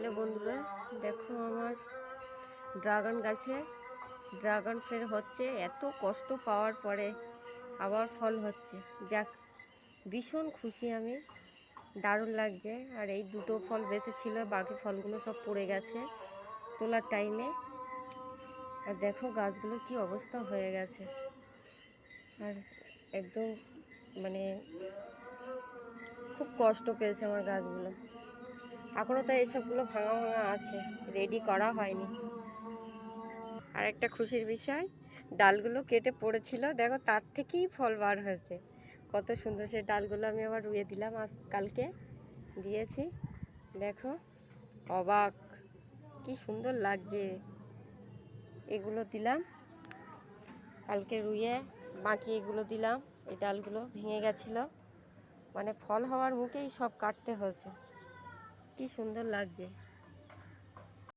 Hello বন্ধুরা, দেখো আমার ড্রাগন গাছে ড্রাগন ফল হচ্ছে। এত কষ্ট পাওয়ার পরে আবার ফল হচ্ছে। যাক, ভীষণ খুশি আমি, দারুণ লাগছে। আর এই দুটো ফল বেঁচে ছিল, বাকি ফলগুলো সব পড়ে গেছে তোলার টাইমে। আর দেখো গাছগুলো কি অবস্থা হয়ে গেছে। আর একদম মানে খুব কষ্ট পেয়েছে আমার গাছগুলো। এখনও তো এইসবগুলো ভাঙা ভাঙা আছে, রেডি করা হয়নি। আর একটা খুশির বিষয়, ডালগুলো কেটে পড়েছিল, দেখো তার থেকেই ফল বার হয়েছে। কত সুন্দর সেই ডালগুলো আমি আবার রুয়ে দিলাম, আজ কালকে দিয়েছি। দেখো, অবাক, কি সুন্দর লাগছে। এগুলো দিলাম কালকে রুয়ে, বাকি এগুলো দিলাম। এই ডালগুলো ভেঙে গেছিলো, মানে ফল হওয়ার মুখেই সব কাটতে হয়েছে। কি সুন্দর লাগছে।